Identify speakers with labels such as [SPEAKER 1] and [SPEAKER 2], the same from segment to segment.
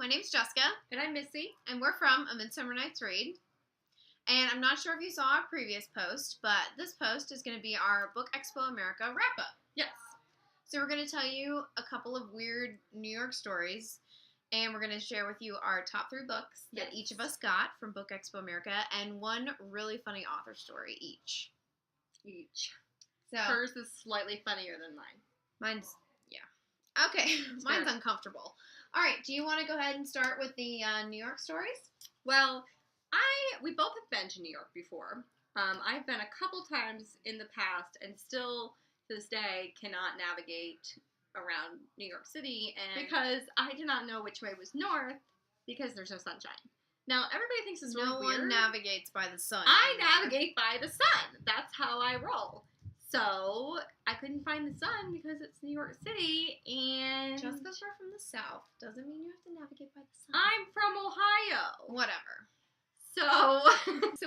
[SPEAKER 1] My name's Jessica.
[SPEAKER 2] And I'm Missy.
[SPEAKER 1] And we're from A Midsummer Night's Read. And I'm not sure if you saw our previous post, but this post is going to be our Book Expo America wrap-up.
[SPEAKER 2] Yes.
[SPEAKER 1] So we're going to tell you a couple of weird New York stories, and we're going to share with you our top 3 books that each of us got from Book Expo America, and one really funny author story each. So
[SPEAKER 2] hers is slightly funnier than mine.
[SPEAKER 1] Mine's, yeah. Okay, mine's uncomfortable. All right, do you want to go ahead and start with the New York stories?
[SPEAKER 2] Well, we both have been to New York before. I've been a couple times in the past and still to this day cannot navigate around New York City and because I did not know which way was north because there's no sunshine. Now, everybody thinks it's really weird.
[SPEAKER 1] No one navigates by the sun.
[SPEAKER 2] I navigate by the sun. That's how I roll. So, I couldn't find the sun because it's New York City, and...
[SPEAKER 1] Just because we're from the South doesn't mean you have to navigate by the sun.
[SPEAKER 2] I'm from Ohio.
[SPEAKER 1] Whatever.
[SPEAKER 2] So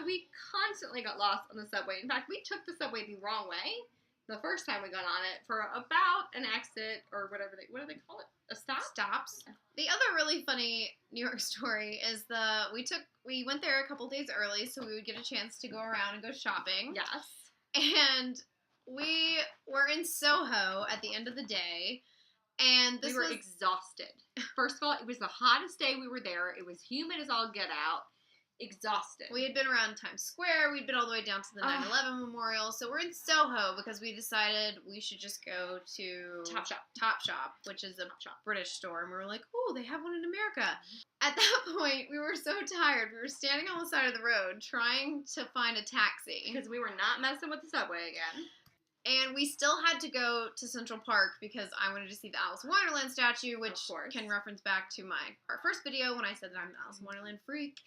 [SPEAKER 2] we constantly got lost on the subway. In fact, we took the subway the wrong way the first time we got on it for about an exit, or whatever what do they call it? A stop?
[SPEAKER 1] Stops. The other really funny New York story is we went there a couple days early so we would get a chance to go around and go shopping.
[SPEAKER 2] Yes.
[SPEAKER 1] And we were in Soho at the end of the day, and
[SPEAKER 2] we were exhausted. First of all, it was the hottest day we were there. It was humid as all get out. Exhausted.
[SPEAKER 1] We had been around Times Square. We'd been all the way down to the 9/11 Memorial. So we're in Soho because we decided we should just go to Topshop, which is a British store. And we were like, oh, they have one in America. At that point, we were so tired. We were standing on the side of the road trying to find a taxi.
[SPEAKER 2] Because we were not messing with the subway again.
[SPEAKER 1] And we still had to go to Central Park because I wanted to see the Alice in Wonderland statue, which can reference back to our first video when I said that I'm an Alice in Wonderland freak.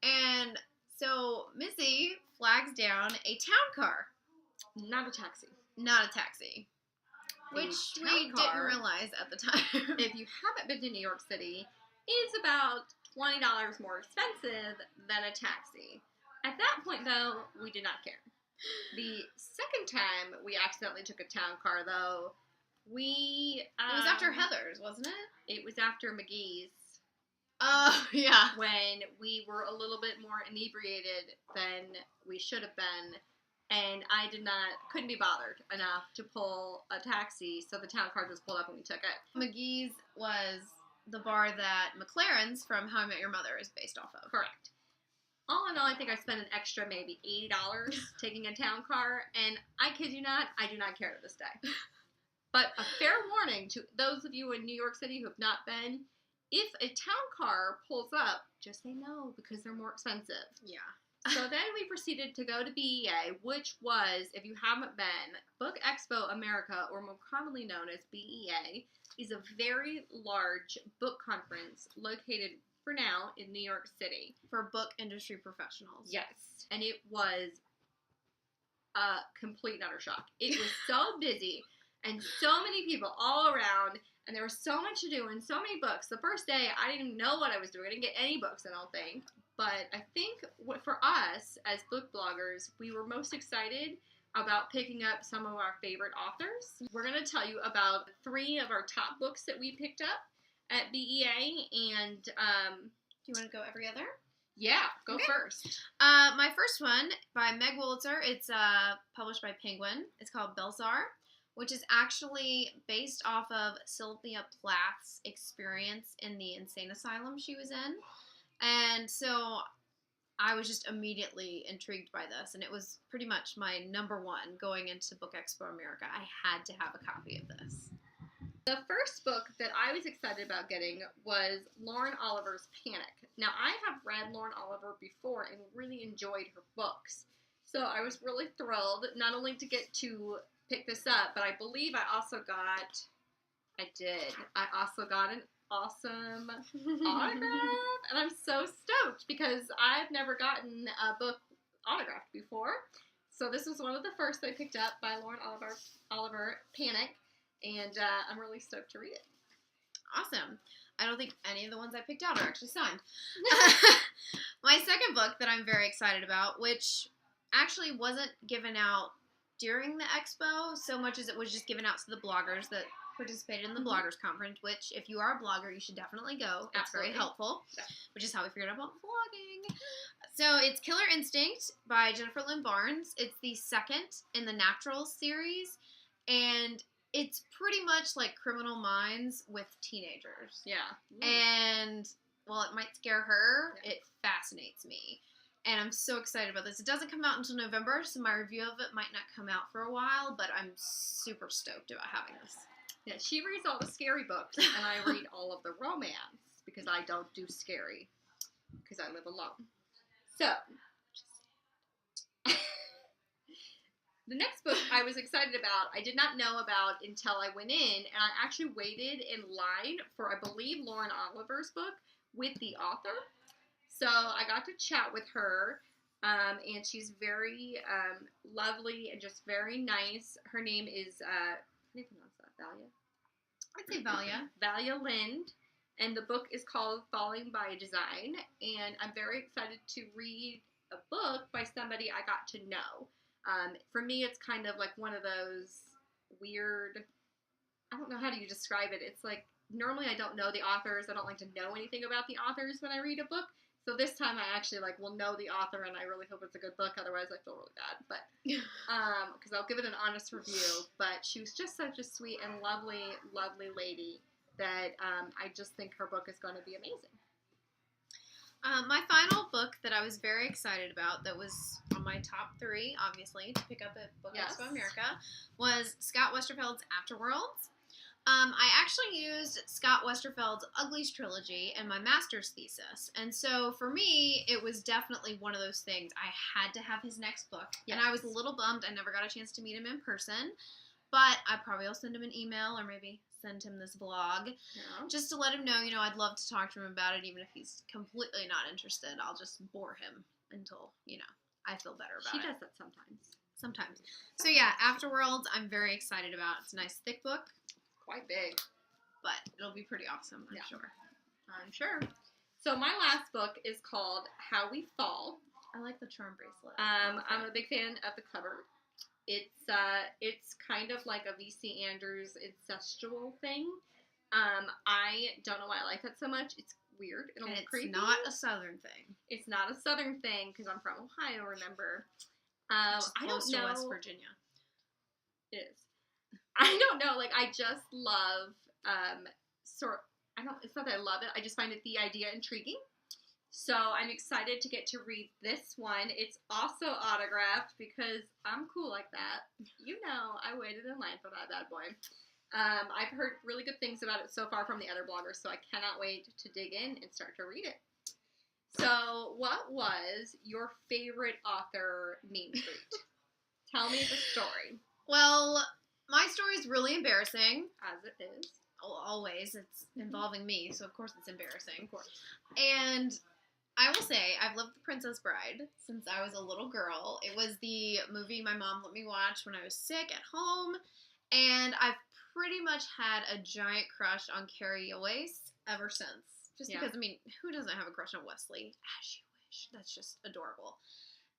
[SPEAKER 1] And so Missy flags down a town car.
[SPEAKER 2] Not a taxi.
[SPEAKER 1] Not a taxi. Which we didn't realize at the time.
[SPEAKER 2] If you haven't been to New York City, it's about $20 more expensive than a taxi. At that point, though, we did not care. The second time we accidentally took a town car, though, it
[SPEAKER 1] was after Heather's, wasn't it?
[SPEAKER 2] It was after McGee's.
[SPEAKER 1] Oh, yeah.
[SPEAKER 2] When we were a little bit more inebriated than we should have been, and I couldn't be bothered enough to pull a taxi, so the town car just pulled up and we took it.
[SPEAKER 1] McGee's was the bar that McLaren's from How I Met Your Mother is based off of.
[SPEAKER 2] Correct. All in all, I think I spent an extra maybe $80 taking a town car, and I kid you not, I do not care to this day. But a fair warning to those of you in New York City who have not been, if a town car pulls up, just say no, because they're more expensive.
[SPEAKER 1] Yeah.
[SPEAKER 2] So then we proceeded to go to BEA, which was, if you haven't been, Book Expo America, or more commonly known as BEA, is a very large book conference located for now in New York City.
[SPEAKER 1] For book industry professionals.
[SPEAKER 2] Yes. And it was a complete and utter shock. It was so busy and so many people all around, and there was so much to do and so many books. The first day, I didn't even know what I was doing. I didn't get any books, I don't think. But I think for us, as book bloggers, we were most excited about picking up some of our favorite authors. We're going to tell you about 3 of our top books that we picked up at BEA, and do
[SPEAKER 1] you want to go every other?
[SPEAKER 2] Yeah, go first.
[SPEAKER 1] My first one by Meg Wolitzer. It's published by Penguin. It's called Belsar, which is actually based off of Sylvia Plath's experience in the insane asylum she was in. And so I was just immediately intrigued by this, and it was pretty much my number 1 going into Book Expo America. I had to have a copy of this.
[SPEAKER 2] The first book that I was excited about getting was Lauren Oliver's Panic. Now, I have read Lauren Oliver before and really enjoyed her books. So I was really thrilled not only to get to pick this up, but I believe I also got an awesome autograph. And I'm so stoked because I've never gotten a book autographed before. So this was one of the first I picked up by Lauren Oliver, Panic. And I'm really stoked to read it.
[SPEAKER 1] Awesome. I don't think any of the ones I picked out are actually signed. My second book that I'm very excited about, which actually wasn't given out during the expo so much as it was just given out to the bloggers that participated in the bloggers conference, which if you are a blogger, you should definitely go. It's
[SPEAKER 2] Absolutely.
[SPEAKER 1] very helpful,
[SPEAKER 2] Yeah.
[SPEAKER 1] which is how we figured out about vlogging. So it's Killer Instinct by Jennifer Lynn Barnes. It's the second in the Natural series, and it's pretty much like Criminal Minds with teenagers.
[SPEAKER 2] Yeah.
[SPEAKER 1] And while it might scare her,
[SPEAKER 2] Yeah.
[SPEAKER 1] it fascinates me. And I'm so excited about this. It doesn't come out until November, so my review of it might not come out for a while, but I'm super stoked about having this.
[SPEAKER 2] Yeah, she reads all the scary books, and I read all of the romance, because I don't do scary, because I live alone. So, the next book I was excited about, I did not know about until I went in, and I actually waited in line for, I believe, Lauren Oliver's book with the author. So I got to chat with her, and she's very lovely and just very nice. Her name is, how do you pronounce that, Valia?
[SPEAKER 1] I'd say Valia.
[SPEAKER 2] Valia Lind, and the book is called Falling by Design, and I'm very excited to read a book by somebody I got to know. For me, it's kind of like one of those weird, I don't know how do you describe it. It's like, normally I don't know the authors. I don't like to know anything about the authors when I read a book. So this time I actually will know the author, and I really hope it's a good book. Otherwise, I feel really bad. But because I'll give it an honest review. But she was just such a sweet and lovely, lovely lady that I just think her book is going to be amazing.
[SPEAKER 1] My final book that I was very excited about, that was on my top 3, obviously, to pick up at Book Expo America, was Scott Westerfeld's Afterworlds. I actually used Scott Westerfeld's Uglies trilogy in my master's thesis, and so for me, it was definitely one of those things. I had to have his next book, and I was a little bummed I never got a chance to meet him in person, but I probably will send him an email or maybe send him this blog just to let him know, I'd love to talk to him about it, even if he's completely not interested. I'll just bore him until, I feel better about it.
[SPEAKER 2] She does that sometimes.
[SPEAKER 1] So yeah, Afterworlds, I'm very excited about. It's a nice thick book.
[SPEAKER 2] Quite big.
[SPEAKER 1] But it'll be pretty awesome, I'm sure.
[SPEAKER 2] I'm sure. So my last book is called How We Fall.
[SPEAKER 1] I like the charm bracelet.
[SPEAKER 2] I'm a big fan of the cover. It's kind of like a V.C. Andrews incestual thing. I don't know why I like that so much. It's weird and a little creepy.
[SPEAKER 1] It's not a southern thing.
[SPEAKER 2] It's not a southern thing because I'm from Ohio, remember?
[SPEAKER 1] I don't know. West Virginia.
[SPEAKER 2] It is. I don't know, I just love, it's not that I love it, I just find the idea intriguing. So I'm excited to get to read this one. It's also autographed because I'm cool like that. I waited in line for that bad boy. I've heard really good things about it so far from the other bloggers, so I cannot wait to dig in and start to read it. So what was your favorite author mean tweet? Tell me the story.
[SPEAKER 1] Well, my story is really embarrassing.
[SPEAKER 2] As it is.
[SPEAKER 1] Always. It's involving me, so of course it's embarrassing.
[SPEAKER 2] Of course.
[SPEAKER 1] And I will say, I've loved The Princess Bride since I was a little girl. It was the movie my mom let me watch when I was sick at home. And I've pretty much had a giant crush on Carrie Elwes ever since. Just because, who doesn't have a crush on Wesley? As you wish. That's just adorable.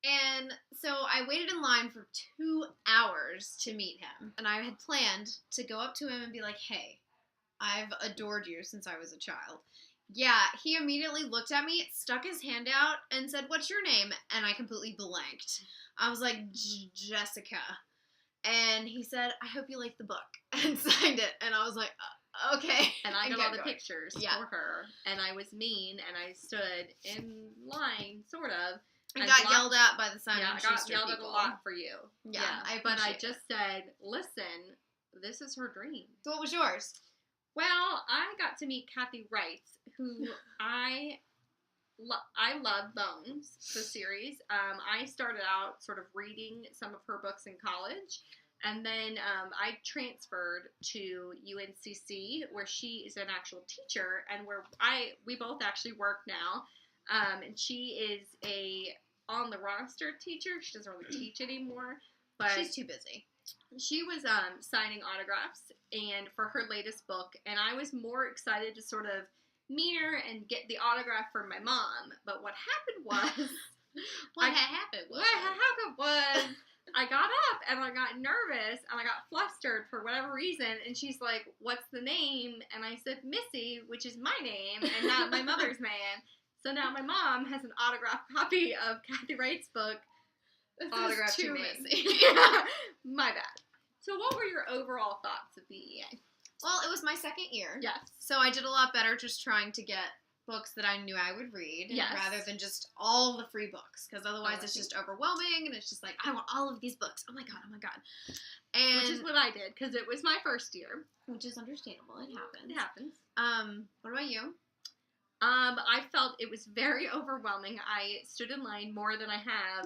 [SPEAKER 1] And so I waited in line for 2 hours to meet him. And I had planned to go up to him and be like, hey, I've adored you since I was a child. Yeah, he immediately looked at me, stuck his hand out, and said, what's your name? And I completely blanked. I was like, Jessica. And he said, I hope you like the book. And signed it. And I was like, okay.
[SPEAKER 2] And I got all the pictures for her. And I was mean, and I stood in line, sort of.
[SPEAKER 1] And got yelled at by the Simon Schuster
[SPEAKER 2] I got yelled
[SPEAKER 1] people.
[SPEAKER 2] at a lot for you.
[SPEAKER 1] Yeah,
[SPEAKER 2] I just said, listen, this is her dream.
[SPEAKER 1] So what was yours?
[SPEAKER 2] Well, I got to meet Kathy Wright, who I love Bones, the series. I started out sort of reading some of her books in college, and then I transferred to UNCC, where she is an actual teacher, and where we both actually work now. And she is a on the roster teacher. She doesn't really teach anymore, but
[SPEAKER 1] she's too busy.
[SPEAKER 2] She was signing autographs and for her latest book, and I was more excited to sort of meet her and get the autograph from my mom. But what happened was
[SPEAKER 1] what happened was
[SPEAKER 2] I got up and I got nervous and I got flustered for whatever reason. And she's like, "What's the name?" And I said, "Missy," which is my name and not my mother's name. So now my mom has an autographed copy of Kathy Wright's book. Autographed to me. My bad. So what were your overall thoughts of BEA?
[SPEAKER 1] Well, it was my second year.
[SPEAKER 2] Yes.
[SPEAKER 1] So I did a lot better just trying to get books that I knew I would read rather than just all the free books, because otherwise it's just overwhelming and it's just like, I want all of these books. Oh my god. And
[SPEAKER 2] which is what I did, because it was my first year.
[SPEAKER 1] Which is understandable. It happens.
[SPEAKER 2] It happens.
[SPEAKER 1] What about you?
[SPEAKER 2] I felt it was very overwhelming. I stood in line more than I have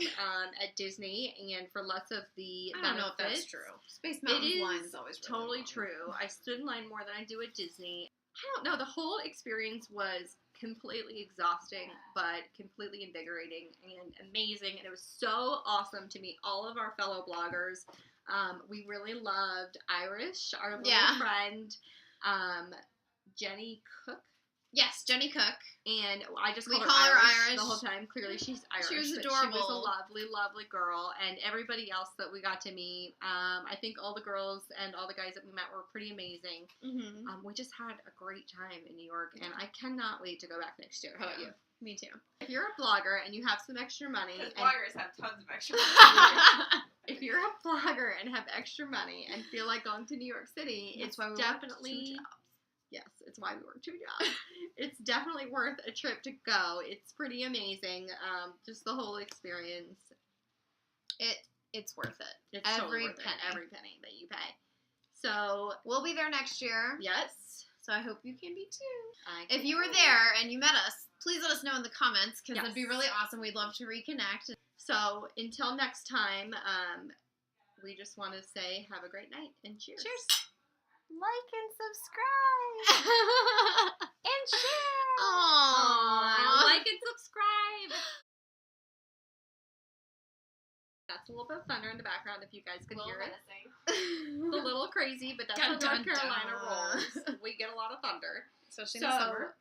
[SPEAKER 2] at Disney, and for less of the
[SPEAKER 1] I don't know if that's true. Space Mountain line is always really
[SPEAKER 2] totally
[SPEAKER 1] long.
[SPEAKER 2] true. I stood in line more than I do at Disney. I don't know. The whole experience was completely exhausting, but completely invigorating and amazing. And it was so awesome to meet all of our fellow bloggers. We really loved Irish, our little friend, Jenny Cook.
[SPEAKER 1] Yes, Jenny Cook.
[SPEAKER 2] And I just called
[SPEAKER 1] her Irish
[SPEAKER 2] the whole time. Clearly, she's Irish.
[SPEAKER 1] She was adorable.
[SPEAKER 2] She was a lovely, lovely girl. And everybody else that we got to meet, I think all the girls and all the guys that we met were pretty amazing.
[SPEAKER 1] Mm-hmm.
[SPEAKER 2] We just had a great time in New York, and I cannot wait to go back next year. How about you?
[SPEAKER 1] Me too.
[SPEAKER 2] If you're a blogger and you have some extra money,
[SPEAKER 3] bloggers have tons of extra money.
[SPEAKER 2] If you're a blogger and have extra money and feel like going to New York City, it's definitely. Yes, it's why we work 2 jobs. It's definitely worth a trip to go. It's pretty amazing. Just the whole experience.
[SPEAKER 1] It's worth it.
[SPEAKER 2] It's
[SPEAKER 1] every
[SPEAKER 2] totally worth
[SPEAKER 1] penny.
[SPEAKER 2] Every penny that you pay. So
[SPEAKER 1] we'll be there next year.
[SPEAKER 2] Yes.
[SPEAKER 1] So I hope you can be too. If you were there and you met us, please let us know in the comments, because it'd be really awesome. We'd love to reconnect.
[SPEAKER 2] So until next time, we just want to say have a great night and cheers.
[SPEAKER 1] Cheers. Like and subscribe. And share.
[SPEAKER 2] Aww. Like and subscribe. That's a little bit of thunder in the background if you guys could hear it. It's a little crazy, but that's how North Carolina rolls. We get a lot of thunder.
[SPEAKER 1] Especially in the summer.